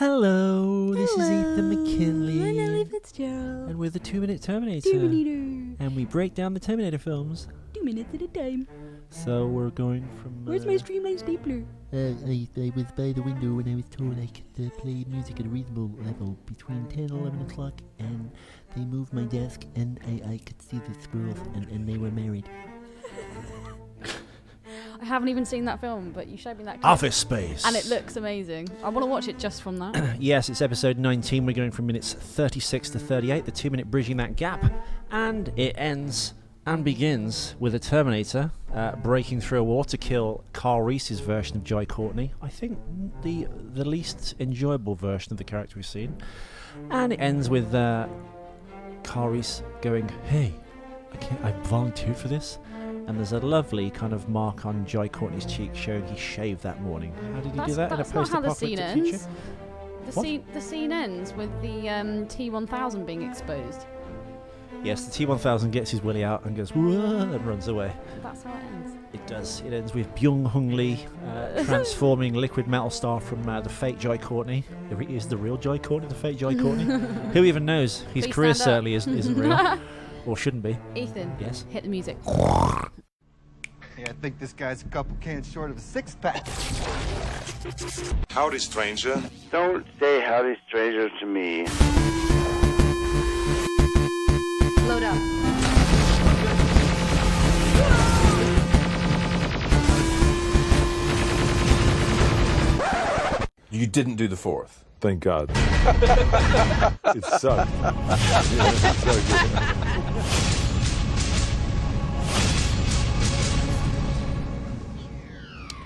Hello, this is Ethan McKinley. I'm Ellie Fitzgerald. And we're the 2-Minute Terminator. Terminator. And we break down the Terminator films. 2 minutes at a time. So we're going from... Where's my streamline stapler? I was by the window when I was told I could play music at a reasonable level between 10 and 11 o'clock, and they moved my desk, and I could see the squirrels, and they were married. I haven't even seen that film, but you showed me that clip. Office Space. And it looks amazing. I want to watch it just from that. Yes, it's episode 19. We're going from minutes 36 to 38, the 2-minute bridging that gap. And it ends and begins with a Terminator breaking through a wall to kill Carl Reese's version of Joy Courtney. I think the least enjoyable version of the character we've seen. And it ends with Carl Reese going, "Hey, I volunteered for this." And there's a lovely kind of mark on Joy Courtney's cheek showing he shaved that morning. How did he do that in a post-apocalyptic future? The scene ends with the T-1000 being exposed. Yes, the T-1000 gets his willy out and goes, "Whoa," and runs away. That's how it ends. It does. It ends with Byung-Hun Lee transforming Liquid Metal Star from the fake Joy Courtney. Is the real Joy Courtney the fake Joy Courtney? Who even knows? His Please career stand up. certainly isn't real. Or shouldn't be. Ethan, Yes. hit the music. Yeah, I think this guy's a couple cans short of a six-pack. Howdy, stranger. Don't say howdy, stranger, to me. Load up. You didn't do the fourth. Thank God. It sucked. Yeah, it sucked.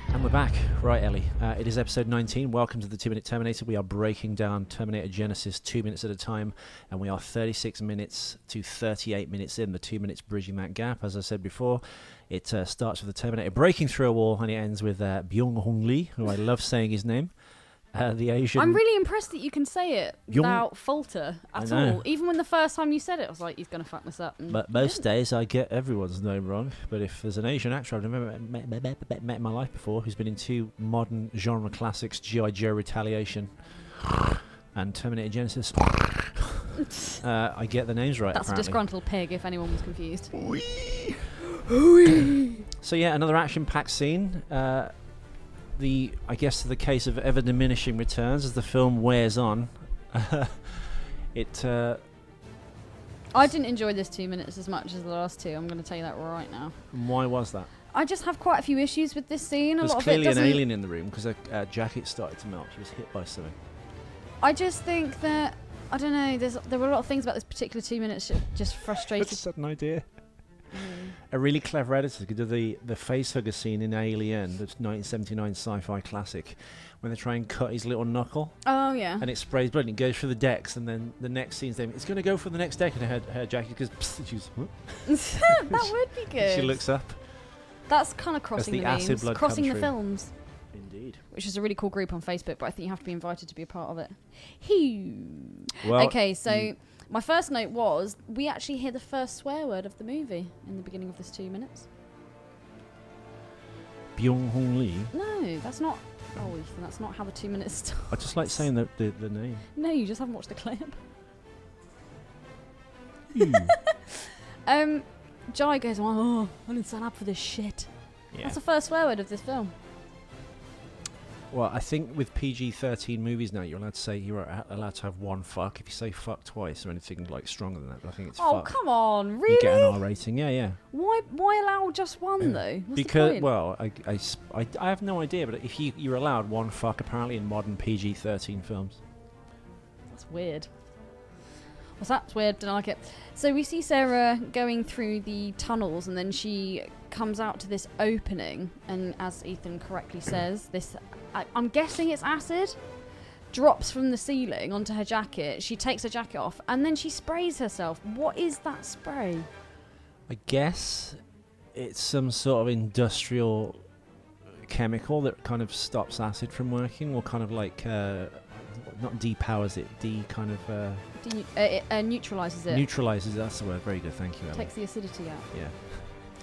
And we're back. Right, Ellie. It is episode 19. Welcome to the 2-Minute Terminator. We are breaking down Terminator Genesis 2 minutes at a time, and we are 36 minutes to 38 minutes in. The 2 minutes bridging that gap. As I said before, it starts with the Terminator breaking through a wall, and it ends with Byung-Hun Lee, who I love saying his name. The Asian... I'm really impressed that you can say it without falter at I know. all. Even when the first time you said it, I was like, he's going to fuck this up. But most days I get everyone's name wrong. But if there's an Asian actor I've never met in my life before who's been in two modern genre classics, G.I. Joe Retaliation and Terminator Genesis, I get the names right. That's apparently. a disgruntled pig, if anyone was confused. So yeah, another action-packed scene. I guess the case of ever diminishing returns as the film wears on. I didn't enjoy this 2 minutes as much as the last two. I'm going to tell you that right now. And why was that? I just have quite a few issues with this scene. There's a lot clearly of it an doesn't. alien in the room because her jacket started to melt. She was hit by something. I just think that I don't know. There were a lot of things about this particular 2 minutes that just frustrated. That's a sudden idea. A really clever editor could do the facehugger scene in Alien, the 1979 sci-fi classic, when they try and cut his little knuckle. Oh yeah. And it sprays blood and it goes through the decks, and then the next scene's then it's going to go for the next deck, and her jacket goes. Psst, she's, That would be good. She looks up. That's kind of crossing the the acid memes, blood crossing come the through. films, Indeed. which is a really cool group on Facebook. But I think you have to be invited to be a part of it. Well, Okay, so my first note was we actually hear the first swear word of the movie in the beginning of this 2 minutes. Byung-Hun Lee. No, that's not. Oh, Ethan, that's not how the 2 minutes start. I just like saying the name. No, you just haven't watched the clip. Ew. Jai goes, "Oh, I didn't sign up for this shit." Yeah. That's the first swear word of this film. Well, I think with PG-13 movies now, you're allowed to have one fuck. If you say fuck twice or anything like stronger than that, but I think it's Oh, fuck. come on, You really? get an R rating. Yeah. Why allow just one though? What's Because, the point? well, I have no idea, but if you're allowed one fuck apparently in modern PG-13 films. That's weird. Well, that's weird. Didn't like it. So we see Sarah going through the tunnels, and then she comes out to this opening, and as Ethan correctly says, this I'm guessing it's acid drops from the ceiling onto her jacket. She takes her jacket off, and then she sprays herself. What is that spray? I guess it's some sort of industrial chemical that kind of stops acid from working, or kind of like not depowers it, It neutralizes it. Neutralizes. That's the word. Very good. Thank you, Ellie. Takes the acidity out. Yeah.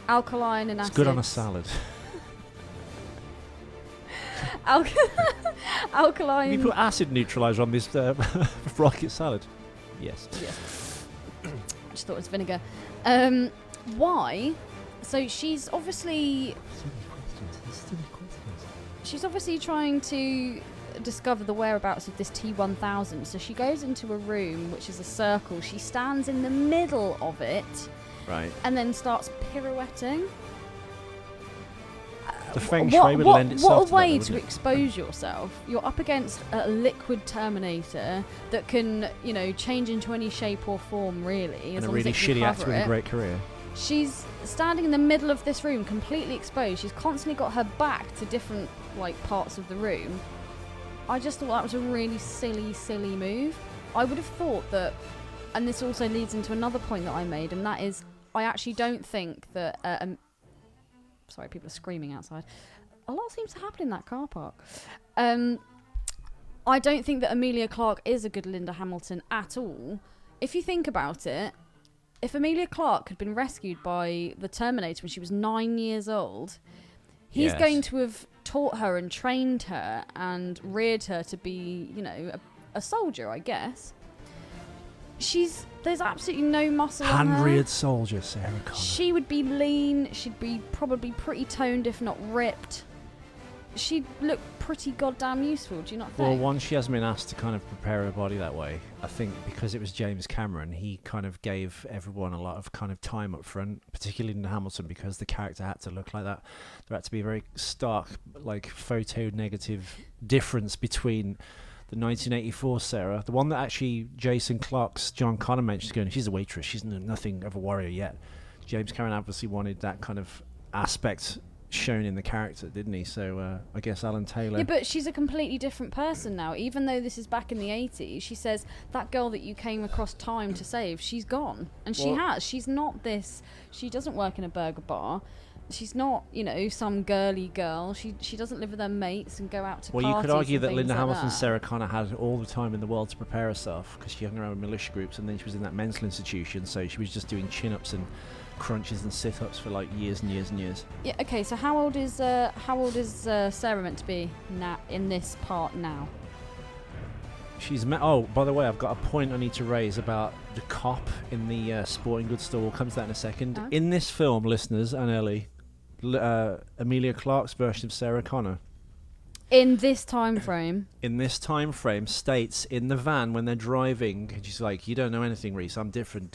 Alkaline and It's acid. good on a salad. alkaline. Can you put acid neutralizer on this rocket salad? Yes. Yes. I just thought it was vinegar. Why? So she's obviously trying to discover the whereabouts of this T-1000. So she goes into a room which is a circle. She stands in the middle of it, Right. and then starts pirouetting. The feng shui would lend itself what a to way that, to expose yourself. You're up against a liquid Terminator that can, change into any shape or form, really. And as a long really as it can shitty actor cover with a it. great career. She's standing in the middle of this room, completely exposed. She's constantly got her back to different parts of the room. I just thought that was a really silly move. I would have thought that, and this also leads into another point that I made, and that is, I actually don't think that. Sorry, people are screaming outside. A lot seems to happen in that car park. I don't think that Emilia Clarke is a good Linda Hamilton at all. If you think about it, if Emilia Clarke had been rescued by the Terminator when she was 9 years old, he's going to have taught her and trained her and reared her to be, a soldier, I guess. There's absolutely no muscle on her. Hand-reared soldier, Sarah Connor. She would be lean. She'd be probably pretty toned, if not ripped. She'd look pretty goddamn useful, do you not think? Well, one, she hasn't been asked to kind of prepare her body that way. I think because it was James Cameron, he kind of gave everyone a lot of kind of time up front, particularly in Hamilton, because the character had to look like that. There had to be a very stark, photo-negative difference between the 1984 Sarah, the one that actually Jason Clarke's John Connor mentioned, going, she's a waitress, she's nothing of a warrior yet. James Cameron obviously wanted that kind of aspect shown in the character, didn't he? So I guess Alan Taylor. Yeah, but she's a completely different person now. Even though this is back in the 80s, she says that girl that you came across time to save, she's gone. And she has. She's not this. She doesn't work in a burger bar. She's not, some girly girl. She doesn't live with her mates and go out to parties. Well, you could argue and that things Linda like Hamilton, that. Sarah Connor had all the time in the world to prepare herself because she hung around with militia groups, and then she was in that mental institution, so she was just doing chin-ups and crunches and sit-ups for years and years and years. Yeah. Okay. So how old is Sarah meant to be now in this part now? She's oh, by the way, I've got a point I need to raise about the cop in the sporting goods store. We'll come to that in a second. Okay. In this film, listeners and Ellie, Emilia Clarke's version of Sarah Connor In this time frame. States in the van when they're driving, and she's like, "You don't know anything, Reese. I'm different.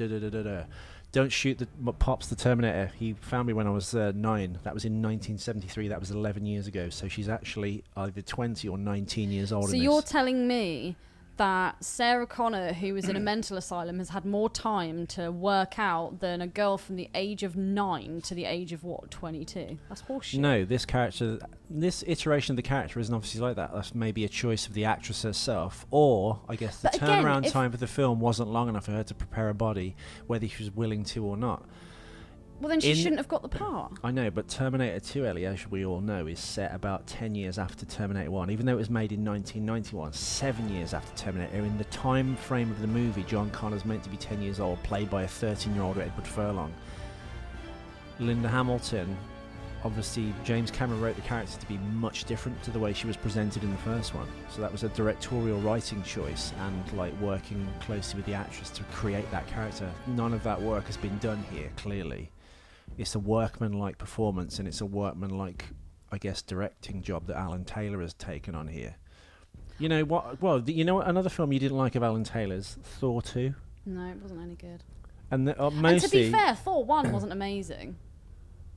Don't shoot Pops the Terminator. He found me when I was 9. That was in 1973. That was 11 years ago. So she's actually either 20 or 19 years old. So you're telling me that Sarah Connor, who is in a mental asylum, has had more time to work out than a girl from the age of 9 to the age of 22? That's horseshit. No, this iteration of the character isn't obviously like that. That's maybe a choice of the actress herself, or I guess the turnaround time for the film wasn't long enough for her to prepare her body, whether she was willing to or not. Well, then she shouldn't have got the part. I know, but Terminator 2, Ellie, as we all know, is set about 10 years after Terminator 1, even though it was made in 1991, 7 years after Terminator. In the time frame of the movie, John Connor's meant to be 10 years old, played by a 13-year-old Edward Furlong. Linda Hamilton, obviously, James Cameron wrote the character to be much different to the way she was presented in the first one. So that was a directorial writing choice and working closely with the actress to create that character. None of that work has been done here, clearly. It's a workman-like performance, and it's a workman-like, I guess, directing job that Alan Taylor has taken on here. You know what? Well, another film you didn't like of Alan Taylor's, Thor 2. No, it wasn't any good. And mostly, and to be fair, Thor 1 wasn't amazing.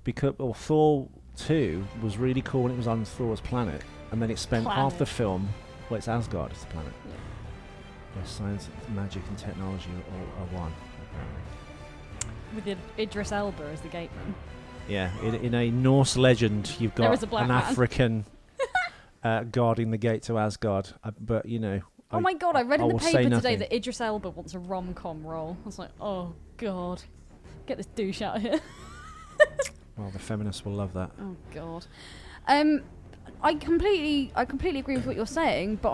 Because Thor 2 was really cool when it was on Thor's planet, and then it spent half the film. Well, it's Asgard, it's the planet. Yeah. Where science, magic, and technology are one, apparently. With Idris Elba as the gateman. Yeah, in a Norse legend, you've got an African guarding the gate to Asgard. But oh my god! I read in the paper today nothing. that Idris Elba wants a rom-com role. I was like, oh god, get this douche out of here. Well, the feminists will love that. Oh god. I completely agree with what you're saying, but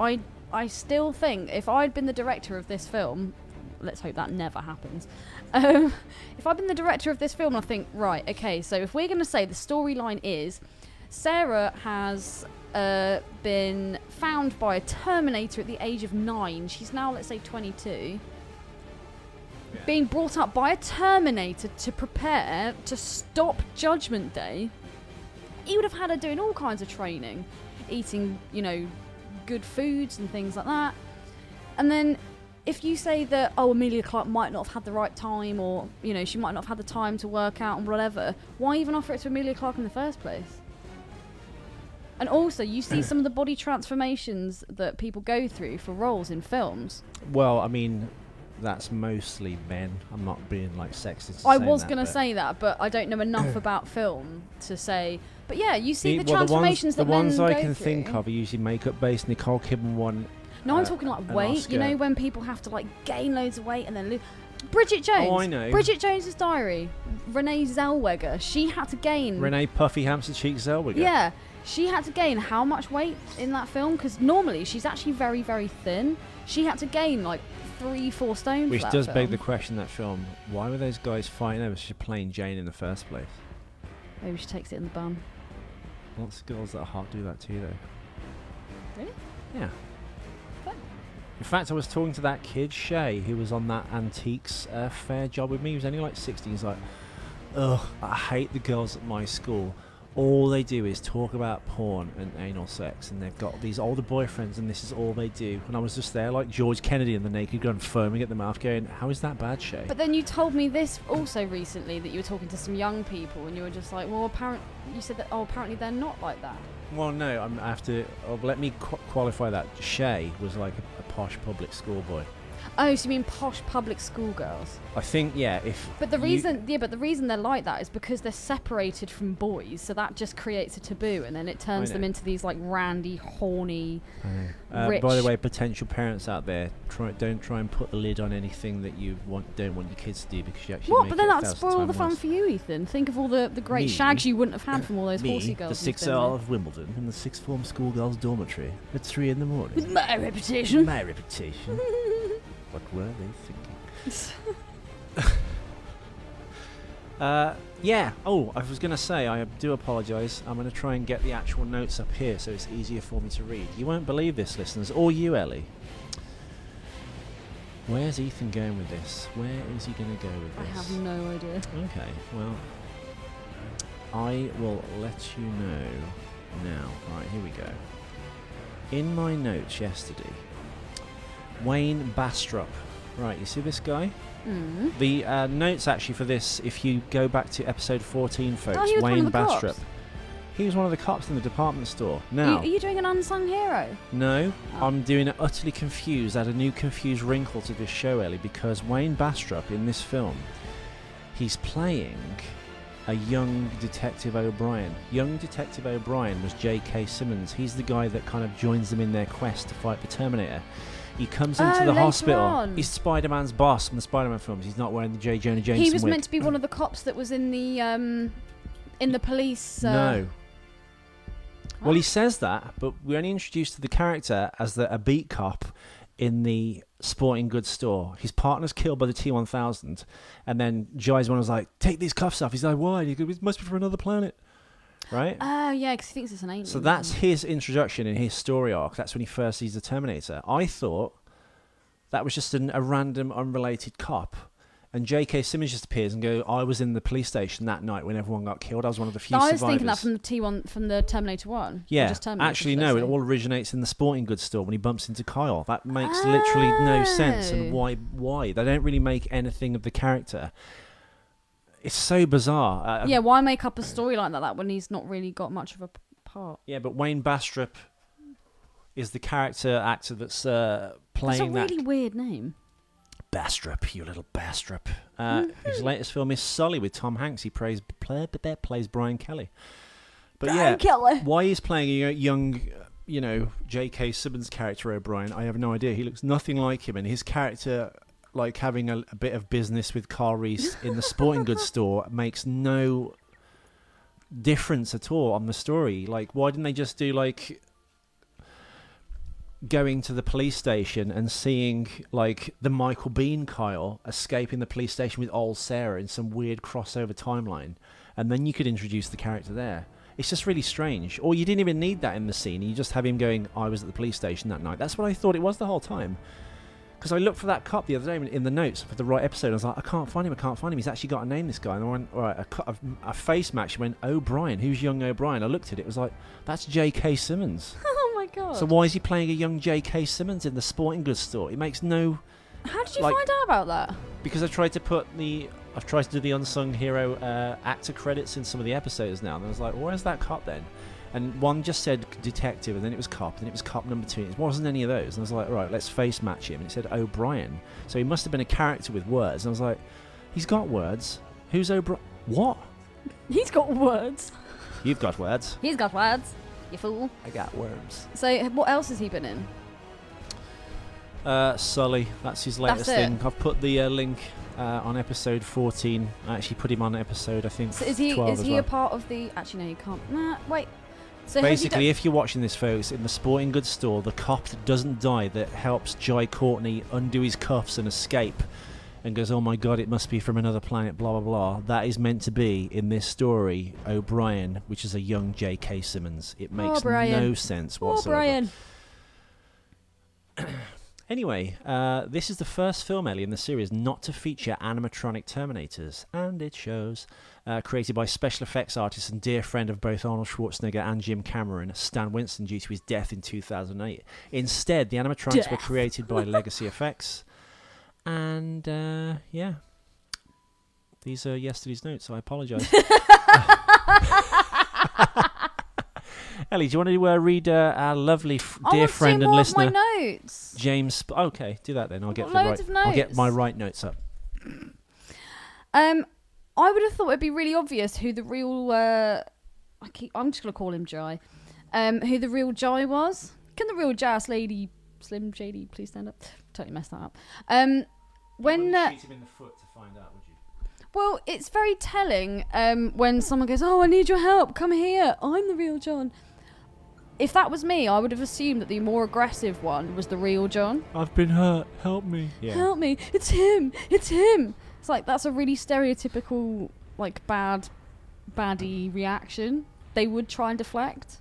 I still think if I'd been the director of this film, let's hope that never happens. If I'd been the director of this film, I think, right, okay, so if we're going to say the storyline is Sarah has been found by a Terminator at the age of 9. She's now, let's say, 22. Yeah. Being brought up by a Terminator to prepare to stop Judgment Day. He would have had her doing all kinds of training, eating, good foods and things like that. And then if you say that, Emilia Clarke might not have had the right time, or, she might not have had the time to work out and whatever, why even offer it to Emilia Clarke in the first place? And also, you see some of the body transformations that people go through for roles in films. Well, I mean, that's mostly men. I'm not being, sexist. I was going to say that, but I don't know enough about film to say... But yeah, you see the transformations that men go through. The ones I can think of are usually makeup-based. Nicole Kidman one... No, I'm talking weight. Oscar. When people have to gain loads of weight and then lose. Bridget Jones. Oh, I know. Bridget Jones's Diary. Renee Zellweger. She had to gain. Renee Puffy Hamster Cheek Zellweger. Yeah, she had to gain how much weight in that film? Because normally she's actually very, very thin. She had to gain 3-4 stones. Which does beg the question. That film. Why were those guys fighting over such a plain Jane in the first place? Maybe she takes it in the bum. Lots of girls that are hot do that too, though. Really? Yeah. In fact, I was talking to that kid, Shay, who was on that antiques fair job with me. He was only 16. He's like, ugh, I hate the girls at my school. All they do is talk about porn and anal sex, and they've got these older boyfriends, and this is all they do. And I was just there like George Kennedy in The Naked Gun, foaming at the mouth, going, how is that bad, Shay? But then you told me this also recently, that you were talking to some young people, and you were just like, well, you said that, apparently they're not like that. Well, no, I have to... let me qualify that. Shay was like a posh public school boy. Oh, so you mean posh public school girls? I think, yeah, But the reason they're like that is because they're separated from boys, so that just creates a taboo, and then it turns them into these randy, horny, rich... By the way, potential parents out there, don't try and put the lid on anything that you don't want your kids to do, because you actually What? But then that'd spoil the fun for you, Ethan. Think of all the great shags you wouldn't have had from all those horsey girls. The 6th Earl of Wimbledon in the sixth form schoolgirls' dormitory at 3 in the morning. With my reputation. My reputation. What were they thinking? Yeah. Oh, I was going to say, I do apologise. I'm going to try and get the actual notes up here so it's easier for me to read. You won't believe this, listeners. Or you, Ellie. Where's Ethan going with this? Where is he going to go with this? I have no idea. Okay, well, I will let you know now. Right, here we go. In my notes yesterday, Wayne Bastrop. Right, you see this guy? Mm. The notes actually for this, if you go back to episode 14, folks, he was Wayne one of the Bastrop. cops. He was one of the cops in the department store. Now, Are you doing an unsung hero? no, Oh. I'm doing it utterly confused. Add a new confused wrinkle to this show, Ellie, because Wayne Bastrop in this film, he's playing a young Detective O'Brien. Young Detective O'Brien was J.K. Simmons. He's the guy that kind of joins them in their quest to fight the Terminator. He comes into the later hospital. on. He's Spider-Man's boss from the Spider-Man films. He's not wearing the J. Jonah Jameson He was wig. meant to be one of the cops that was in the police. No. Well, he What? says that, but we're only introduced to the character as a beat cop in the sporting goods store. His partner's killed by the T-1000, and then Jai's one was like, take these cuffs off. He's like, why? He goes, it must be from another planet. Right? Oh, yeah, because he thinks it's an alien. So that's his introduction in his story arc. That's when he first sees the Terminator. I thought that was just a random, unrelated cop. And J.K. Simmons just appears and goes, I was in the police station that night when everyone got killed. I was one of the few I was survivors. thinking that from the T1, from the Terminator 1. Or Yeah, just Terminator, actually, should I no, say. it all originates in the sporting goods store when he bumps into Kyle. That makes literally no sense. And why? They don't really make anything of the character. It's so bizarre. Yeah, why make up a story like that when he's not really got much of a part? Yeah, but Wayne Bastrop is the character actor that's playing That's a really weird name. Bastrop, you little Bastrop. His latest film is Sully with Tom Hanks. He plays Brian Kelly. But Brian Kelly. Why he's playing a young, J.K. Simmons character O'Brien, I have no idea. He looks nothing like him, and his character, like having a bit of business with Carl Reese in the sporting goods store, makes no difference at all on the story. Like, why didn't they just do going to the police station and seeing the Michael Biehn Kyle escaping the police station with old Sarah in some weird crossover timeline, and then you could introduce the character there? It's just really strange. Or you didn't even need that in the scene. You just have him going, I was at the police station that night. That's what I thought it was the whole time. Because I looked for that cop the other day in the notes for the right episode. I was like, I can't find him. He's actually got a name, this guy. And I went, all right, a face match. I went, O'Brien. Who's young O'Brien? I looked at it. It was like, that's J.K. Simmons. Oh my god. So why is he playing a young J.K. Simmons in the sporting goods store? It makes no... How did you find out about that? Because I've tried to do the unsung hero actor credits in some of the episodes now. And I was like, where's that cop then? And one just said detective, and then it was cop, and then it was cop number 2. It wasn't any of those. And I was like, right, let's face match him. And it said O'Brien. So he must have been a character with words. And I was like, he's got words. Who's O'Brien? What? He's got words. You've got words. He's got words. You fool. I got worms. So what else has he been in? Sully. That's his latest thing. I've put the link on episode 14. I actually put him on episode, I think, So is 12 as he well. a part of the... Actually, no, you can't. Nah, wait. So Basically, if you're watching this, folks, in the sporting goods store, the cop that doesn't die that helps Jai Courtney undo his cuffs and escape and goes, oh my god, it must be from another planet, blah, blah, blah. That is meant to be, in this story, O'Brien, which is a young J.K. Simmons. It makes no sense whatsoever. Anyway, this is the first film, Ellie, in the series not to feature animatronic Terminators, and it shows. Created by special effects artist and dear friend of both Arnold Schwarzenegger and Jim Cameron, Stan Winston, due to his death in 2008. Instead, the animatronics were created by Legacy Effects. And, yeah. These are yesterday's notes, so I apologise. Ellie, do you want to read our lovely dear friend and listener, my notes. James? Okay, do that then. I'll get my right notes up. I would have thought it'd be really obvious who the real... I'm just going to call him Jai. Who the real Jai was. Can the real Jazz lady, Slim Shady, please stand up? Totally messed that up. You wouldn't shoot him in the foot to find out, would you? Well, it's very telling when someone goes, oh, I need your help, come here, I'm the real John. If that was me, I would have assumed that the more aggressive one was the real John. I've been hurt, help me. Yeah. Help me, it's him. It's like, that's a really stereotypical, like, baddie reaction. They would try and deflect.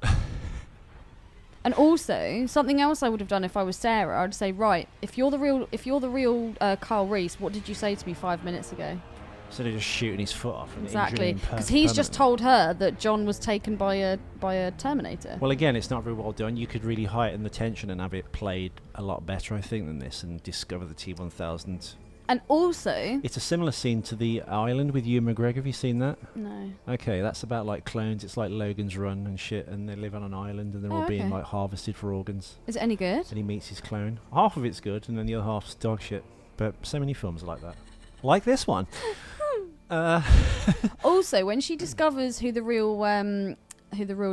And also, something else I would have done if I was Sarah, I'd say, right, if you're the real Carl Reese, what did you say to me 5 minutes ago? Instead of just shooting his foot off. And Exactly, because he's just told her that John was taken by a Terminator. Well, again, it's not very well done. You could really heighten the tension and have it played a lot better, I think, than this, and discover the T-1000. And also... It's a similar scene to The Island with Ewan McGregor. Have you seen that? No. Okay, that's about, like, clones. It's like Logan's Run and shit, and they live on an island, and they're all being, like, harvested for organs. Is it any good? And he meets his clone. Half of it's good, and then the other half's dog shit. But so many films are like that. Like this one. Also, when she discovers who the real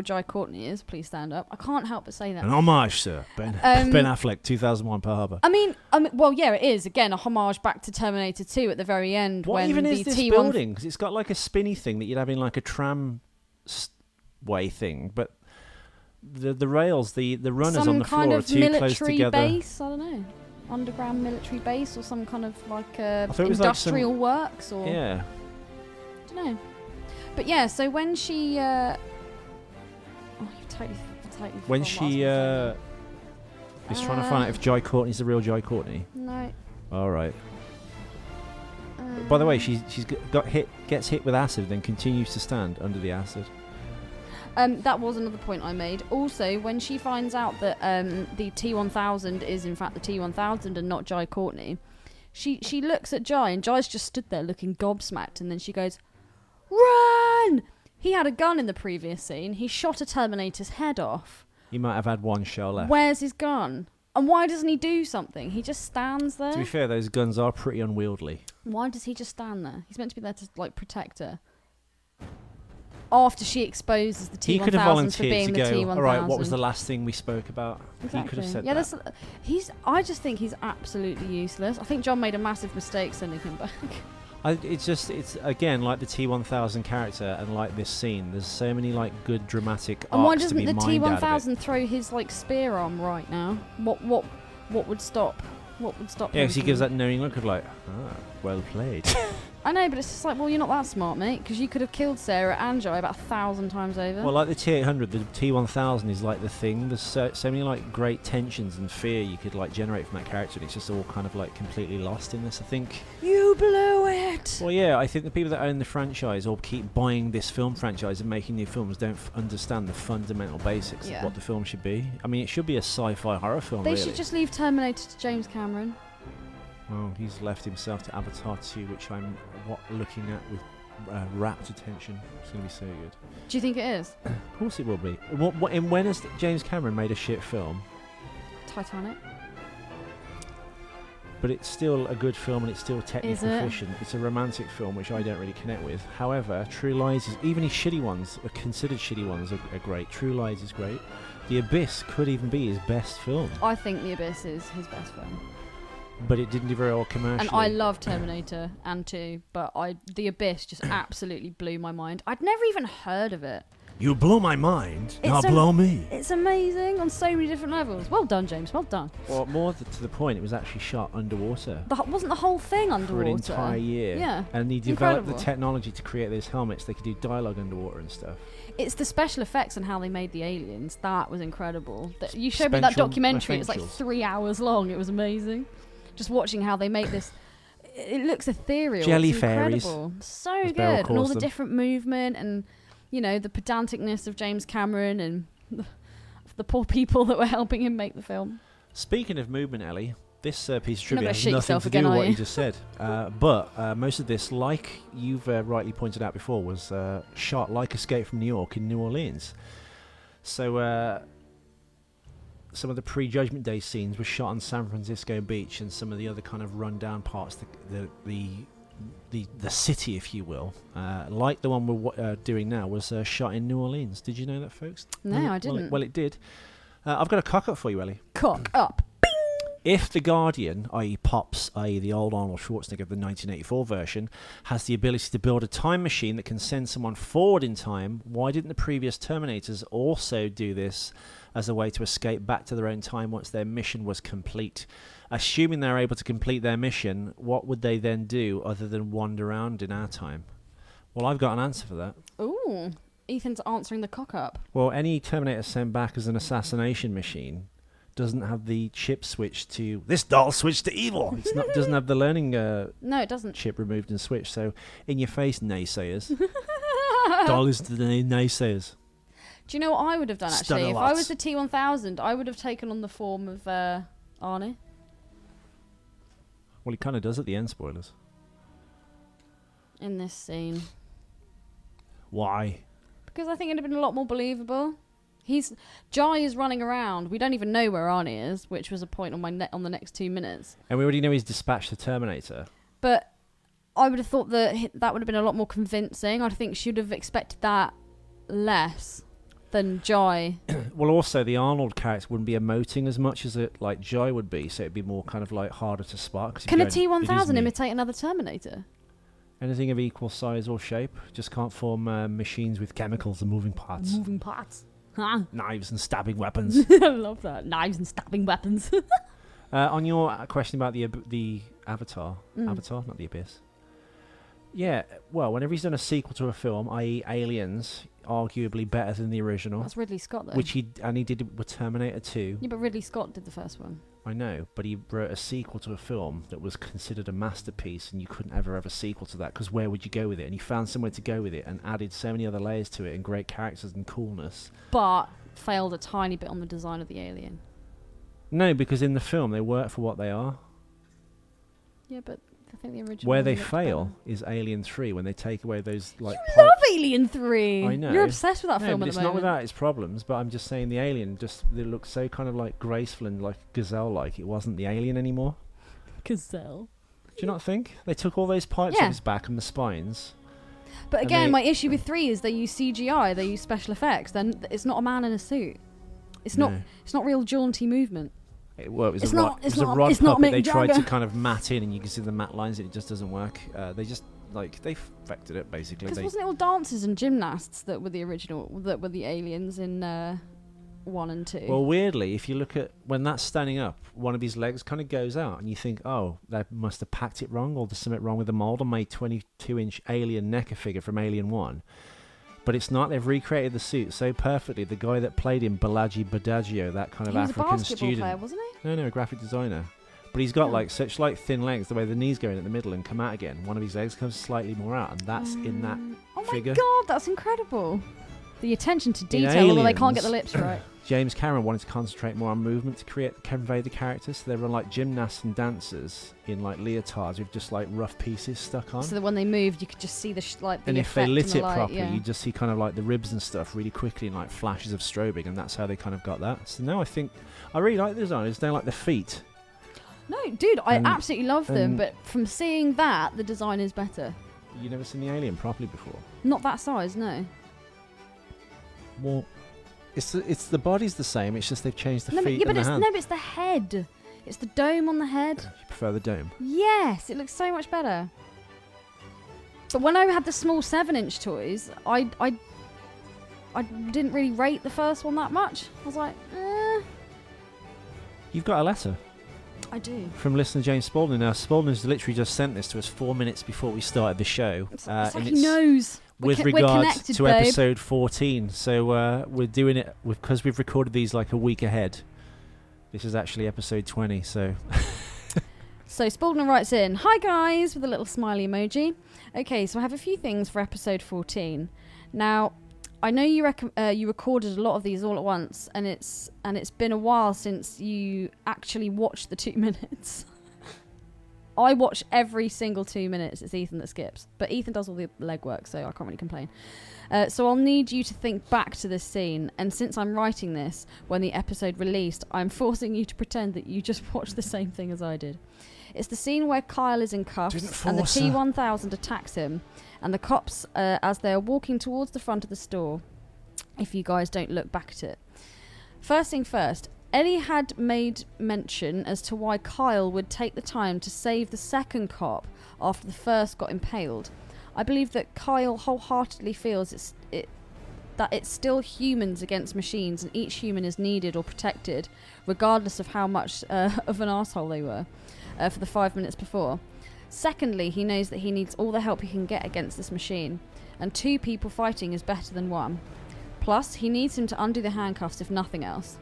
Jai Courtney is, please stand up. I can't help but say that. An homage, sir. Ben Affleck, 2001, Pearl Harbor. I mean, well, yeah, it is. Again, a homage back to Terminator 2 at the very end. What when even the is this building? Because it's got like a spinny thing that you'd have in like a tram way thing, but the rails, the runners on the floor are too close together. Base, I don't know. Underground military base or some kind of like industrial works or... Yeah. I don't know. But yeah, so when she... you totally when she is trying to find out if Jai Courtney's the real Jai Courtney. No. All right. By the way, she's gets hit with acid, then continues to stand under the acid. That was another point I made. Also, when she finds out that the T-1000 is in fact the T-1000 and not Jai Courtney, she looks at Jai, and Jai's just stood there looking gobsmacked, and then she goes, "Run!" He had a gun in the previous scene. He shot a Terminator's head off. He might have had one shell left. Where's his gun? And why doesn't he do something? He just stands there. To be fair, those guns are pretty unwieldy. Why does he just stand there? He's meant to be there to like protect her. After she exposes the T-1000 he could have volunteered for being to the go, T-1000. all right, what was the last thing we spoke about? Exactly. He could have said that. I just think he's absolutely useless. I think John made a massive mistake sending him back. It's again like the T-1000 character and like this scene. There's so many like good dramatic arcs. And why doesn't the T-1000 throw his like spear arm right now? What would stop? What would stop? Yeah, because he gives that knowing look of like, well played. I know, but it's just like, well, you're not that smart, mate, because you could have killed Sarah and Joy about 1,000 times over. Well, like the T-800, the T-1000 is like the thing. There's so many like great tensions and fear you could like generate from that character, and it's just all kind of like completely lost in this, I think. You blew it! Well, yeah, I think the people that own the franchise or keep buying this film franchise and making new films don't understand the fundamental basics of what the film should be. I mean, it should be a sci-fi horror film, They really. should just leave Terminator to James Cameron. Well, he's left himself to Avatar 2, which I'm looking at with rapt attention. It's going to be so good. Do you think it is? Of course it will be. When has James Cameron made a shit film? Titanic? But it's still a good film and it's still technically Is it? efficient. It's a romantic film, which I don't really connect with. However, True Lies is... Even his shitty ones, considered shitty ones, are great. True Lies is great. The Abyss could even be his best film. I think The Abyss is his best film. But it didn't do very well commercially. And I love Terminator and 2, but The Abyss just absolutely blew my mind. I'd never even heard of it. You blew my mind. It's Now blow me. It's amazing on so many different levels. Well done, James. Well done. Well, more to the point, it was actually shot underwater. Wasn't the whole thing underwater? For an entire year. Yeah. And he developed Incredible. the technology to create those helmets. They could do dialogue underwater and stuff. It's the special effects and how they made the aliens. That was incredible. You showed me that documentary. It was like 3 hours long. It was amazing. Just watching how they make this. It looks ethereal. Jelly it's fairies. incredible. So As Beryl good. And all calls the them. different movement and, the pedanticness of James Cameron and the poor people that were helping him make the film. Speaking of movement, Ellie, this piece of You're not trivia gonna has shit nothing yourself to again, do with are what you? you just said. But most of this, like you've rightly pointed out before, was shot like Escape from New York in New Orleans. So some of the pre-Judgment Day scenes were shot on San Francisco Beach, and some of the other kind of run-down parts, the city, if you will, like the one we're doing now, was shot in New Orleans. Did you know that, folks? No, I didn't. Well, it did. I've got a cock-up for you, Ellie. Cock up. If the Guardian, i.e. Pops, i.e. the old Arnold Schwarzenegger of the 1984 version, has the ability to build a time machine that can send someone forward in time, why didn't the previous Terminators also do this as a way to escape back to their own time once their mission was complete? Assuming they're able to complete their mission, what would they then do other than wander around in our time? Well, I've got an answer for that. Ooh, Ethan's answering the cock up. Well, any Terminator sent back as an assassination machine doesn't have the chip switch to... This doll switched to evil! It's not doesn't have the learning No, it doesn't. chip removed and switched. So, in your face, naysayers. Doll is to the naysayers. Do you know what I would have done, actually? If I Stunner was the T-1000, I would have taken on the form of Arnie. Well, he kind of does at the end, spoilers. In this scene. Why? Because I think it'd have been a lot more believable. Jai is running around. We don't even know where Arnie is, which was a point on on the next 2 minutes. And we already know he's dispatched the Terminator. But I would have thought that would have been a lot more convincing. I think she would have expected that less than Jai. Well, also, the Arnold character wouldn't be emoting as much as like Jai would be, so it'd be more kind of like harder to spark. 'Cause Can a you'd be going, "It is T-1000 me." imitate another Terminator? Anything of equal size or shape, just can't form machines with chemicals and moving parts. Moving parts. Huh? Knives and stabbing weapons. I love that. Knives and stabbing weapons. On your question about the Avatar, Avatar, not the Abyss. Yeah, well, whenever he's done a sequel to a film, i.e. Aliens, arguably better than the original, That's Ridley Scott, though. which he did it with Terminator 2. Yeah, but Ridley Scott did the first one. I know, but he wrote a sequel to a film that was considered a masterpiece, and you couldn't ever have a sequel to that, because where would you go with it? And he found somewhere to go with it and added so many other layers to it and great characters and coolness. But failed a tiny bit on the design of the alien. No, because in the film they work for what they are. Yeah, but I think the original Where one they looked fail better. is Alien 3, when they take away those like. You love Alien 3! I know. You're obsessed with that No, film but at it's the not moment. without its problems. But I'm just saying the Alien they look so kind of like graceful and like gazelle-like. It wasn't the Alien anymore. Gazelle. Do you not think they took all those pipes Yeah. off his back and the spines? But And again, they- my issue with 3 is they use CGI, they use special effects. Then it's not a man in a suit. It's not. No. It's not real jaunty movement. It was It's a not- rod, it's it was a not- rod it's not puppet Mick they tried to Jagger. kind of matte in, and you can see the matte lines. And it just doesn't work. They just they affected it basically. Because They, wasn't it all dancers and gymnasts that were the original, that were the aliens in 1 and 2. Well, weirdly, if you look at when that's standing up, one of his legs kind of goes out, and you think, oh, they must have packed it wrong, or there's something wrong with the mold, and made 22-inch alien NECA figure from Alien 1. But it's not. They've recreated the suit so perfectly. The guy that played him, Balaji Badaggio, that kind of he was African a basketball student. player, wasn't he? No, a graphic designer. But he's got Oh. like such like thin legs, the way the knees go in at the middle and come out again. One of his legs comes slightly more out, and that's in that Oh figure. my god, that's incredible. The attention to In detail, although they can't get Aliens, the lips right. James Cameron wanted to concentrate more on movement to convey the characters. So they were like gymnasts and dancers in like leotards with just like rough pieces stuck on. So that when they moved, you could just see the like the And if they effect lit and the it light, properly, yeah. you just see kind of like the ribs and stuff really quickly in like flashes of strobing, and that's how they kind of got that. So now I think I really like the design. It's down like the feet. No, dude, I And- absolutely love them, and- but from seeing that, the design is better. You never seen the alien properly before. Not that size, no. Well, it's the body's the same. It's just they've changed the No, but, feet yeah, but and the it's hand. no, but it's the head. It's the dome on the head. You prefer the dome? Yes, it looks so much better. But when I had the small 7-inch toys, I didn't really rate the first one that much. I was like, You've got a letter I do. from listener James Spalding. Now, Spalding's literally just sent this to us 4 minutes before we started the show. It's like and he knows. with we're regards connected, to babe. episode 14. So we're doing it because we've recorded these like a week ahead. This is actually episode 20, so... So Spalding writes in, "Hi guys," with a little smiley emoji. Okay, so I have a few things for episode 14. Now, I know you recorded a lot of these all at once, and it's been a while since you actually watched the 2 minutes. I watch every single 2 minutes. It's Ethan that skips, but Ethan does all the legwork, so I can't really complain. So I'll need you to think back to this scene, and since I'm writing this when the episode released, I'm forcing you to pretend that you just watched the same thing as I did. It's the scene where Kyle is in cuffs and the T-1000 attacks him, and the cops, as they are walking towards the front of the store, if you guys don't look back at it. First thing first, Ellie had made mention as to why Kyle would take the time to save the second cop after the first got impaled. I believe that Kyle wholeheartedly feels that it's still humans against machines, and each human is needed or protected, regardless of how much of an arsehole they were for the 5 minutes before. Secondly, he knows that he needs all the help he can get against this machine, and 2 people fighting is better than 1. Plus, he needs him to undo the handcuffs if nothing else.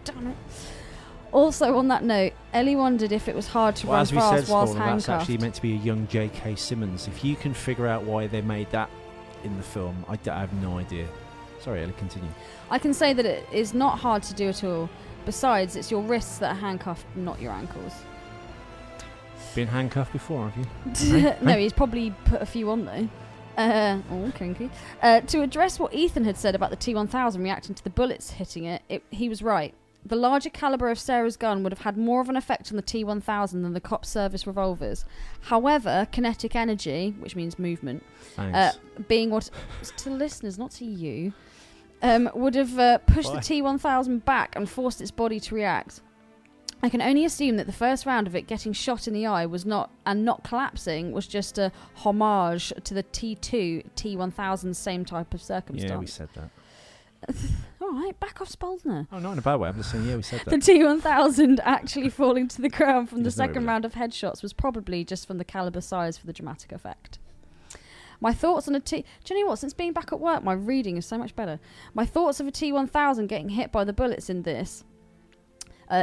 Damn it. Also, on that note, Ellie wondered if it was hard to run as we said, fast whilst Spalding, that's handcuffed. actually meant to be a young J.K. Simmons. If you can figure out why they made that in the film, I have no idea. Sorry, Ellie, continue. I can say that it is not hard to do at all. Besides, it's your wrists that are handcuffed, not your ankles. Been handcuffed before, have you? No, he's probably put a few on though. Oh, kinky. To address what Ethan had said about the T-1000 reacting to the bullets hitting it, he was right. The larger caliber of Sarah's gun would have had more of an effect on the T-1000 than the cop service revolvers. However, kinetic energy, which means movement, being what to the listeners, not to you, would have pushed the T-1000 back and forced its body to react. I can only assume that the first round of it getting shot in the eye was not collapsing was just a homage to the T2 T-1000's same type of circumstance. Yeah, we said that. All right, back off Spaldner. Oh, not in a bad way. I'm just saying, yeah, we said that. The T-1000 actually falling to the ground from the There's no second way. round of headshots was probably just from the caliber size for the dramatic effect. My thoughts on a T... Do you know what? Since being back at work, my reading is so much better. My thoughts of a T-1000 getting hit by the bullets in this...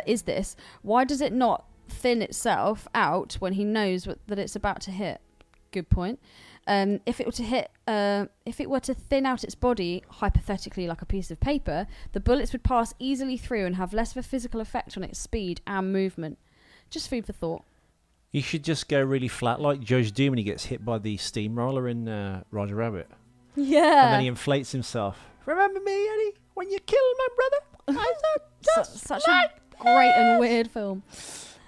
is this, why does it not thin itself out when he knows that it's about to hit? Good point. If it were to thin out its body, hypothetically like a piece of paper, the bullets would pass easily through and have less of a physical effect on its speed and movement. Just food for thought. You should just go really flat like Judge Doom when he gets hit by the steamroller in Roger Rabbit. Yeah. And then he inflates himself. Remember me, Eddie, when you killed my brother? I thought Such a great and weird film.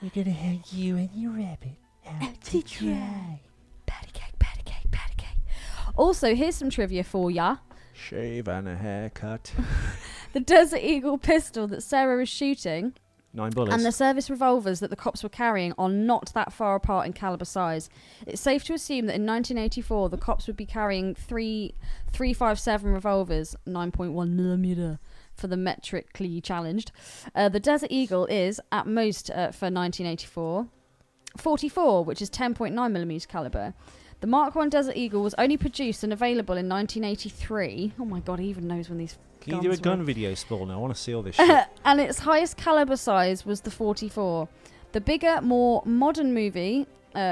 We're gonna hang you and your rabbit out to dry. Patty cake, patty cake, patty cake. Also, here's some trivia for ya. Shave and a haircut. The Desert Eagle pistol that Sarah is shooting 9 bullets. and the service revolvers that the cops were carrying are not that far apart in caliber size. It's safe to assume that in 1984 the cops would be carrying 357 revolvers, 9.1mm, for the metrically challenged. The Desert Eagle is, at most for 1984, 44, which is 10.9mm caliber. The Mark I Desert Eagle was only produced and available in 1983. Oh my god, he even knows when these Can you guns do a were. gun video, Spawn? I want to see all this shit. And its highest caliber size was the 44. The bigger, more modern movie,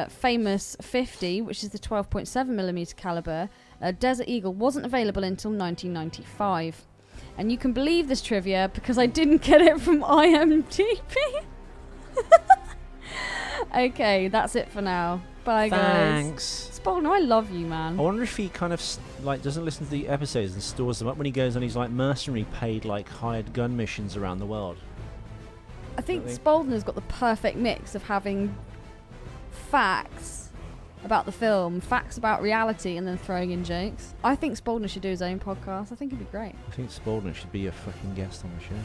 famous 50, which is the 12.7mm caliber, Desert Eagle wasn't available until 1995. And you can believe this trivia because I didn't get it from IMDb. Okay, that's it for now. Bye, guys. Thanks. Spalding, I love you, man. I wonder if he kind of doesn't listen to the episodes and stores them up when he goes on his like mercenary paid like hired gun missions around the world. I think Spalding has got the perfect mix of having facts about the film, facts about reality, and then throwing in jokes. I think Spalding should do his own podcast. I think it'd be great. I think Spalding should be a fucking guest on the show.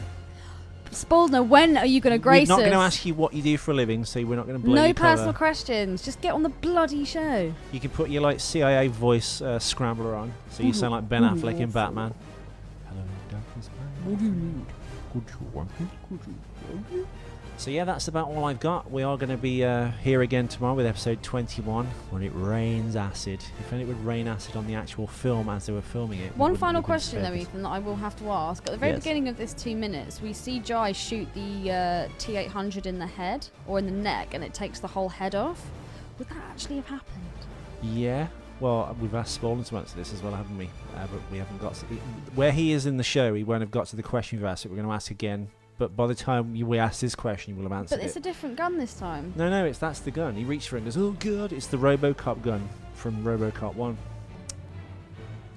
Spalding, when are you going to grace We're not us? going to ask you what you do for a living, so we're not going to blow No your cover. personal questions. Just get on the bloody show. You can put your like CIA voice scrambler on, so you sound like Ben Affleck in Batman. Hello, darkness. What do you need? Could you want it? Could you want it? So yeah, that's about all I've got. We are going to be here again tomorrow with episode 21, when it rains acid. If only it would rain acid on the actual film as they were filming it. One final question, though, Ethan, that I will have to ask. At the very Yes. beginning of this 2 minutes, we see Jai shoot the T-800 in the head, or in the neck, and it takes the whole head off. Would that actually have happened? Yeah. Well, we've asked Spalding to answer this as well, haven't we? But we haven't got to where he is in the show. He won't have got to the question we've asked. We're going to ask again. But by the time we ask this question, you will have answered But it's it. a different gun this time. No, that's the gun. He reached for it and goes, oh god, it's the RoboCop gun from RoboCop 1.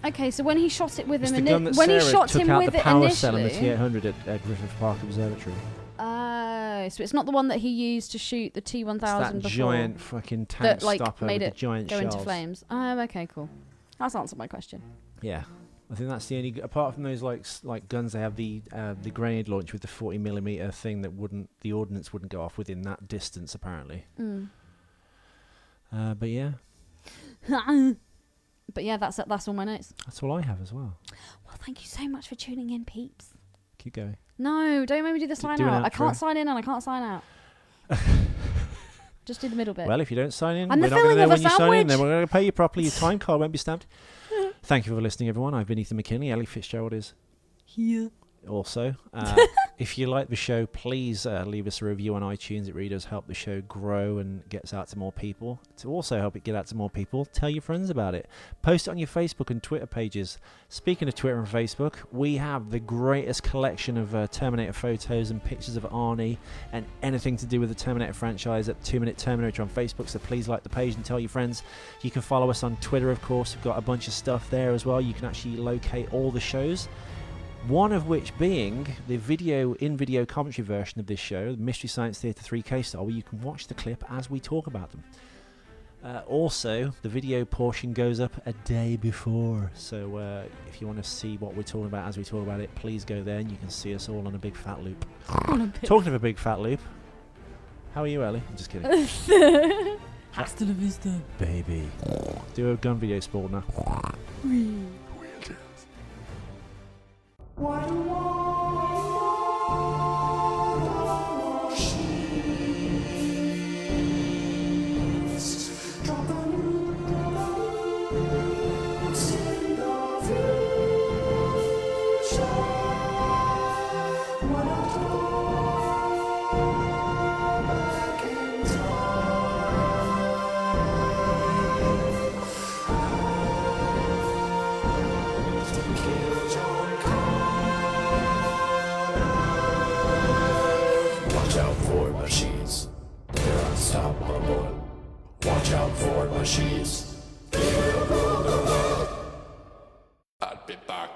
Okay, so when he shot it with It's him, the gun that when Sarah he shot took him out with the it power cell in the initially. T-800 at Griffith Park Observatory. Oh, so it's not the one that he used to shoot the T-1000 It's that before. giant fucking tank that like stopper made with it the giant go into shells. flames. Oh, okay, cool. That's answered my question. Yeah. I think that's the only, apart from those like guns, they have the grenade launch with the 40mm thing that the ordnance wouldn't go off within that distance apparently. Mm. But yeah, But yeah, that's all my notes. that's all I have as well. Well, thank you so much for tuning in, peeps. Keep going. No, don't make me do the sign do an out. I outro. can't sign in and I can't sign out. Just do the middle bit. Well, if you don't sign in, And we're the not going to know filling of when a you sign in. sandwich. Then we're going to pay you properly. Your time card won't be stamped. Thank you for listening, everyone. I've been Ethan McKinley. Ellie Fitzgerald is here. Also, if you like the show, please leave us a review on iTunes. It really does help the show grow and gets out to more people. To also help it get out to more people, tell your friends about it. Post it on your Facebook and Twitter pages. Speaking of Twitter and Facebook, we have the greatest collection of Terminator photos and pictures of Arnie and anything to do with the Terminator franchise at 2 Minute TerMInator on Facebook, so please like the page and tell your friends. You can follow us on Twitter, of course. We've got a bunch of stuff there as well. You can actually locate all the shows. One of which being the in-video commentary version of this show, the Mystery Science Theater 3K style, where you can watch the clip as we talk about them. Also, the video portion goes up a day before, so if you want to see what we're talking about as we talk about it, please go there and you can see us all on a big fat loop. Talking of a big fat loop, how are you, Ellie? I'm just kidding. Hasta la vista, Baby. Do a gun video, sport now. Watch out for machines. They're unstoppable. Watch out for machines. They will rule the world. I'll be back.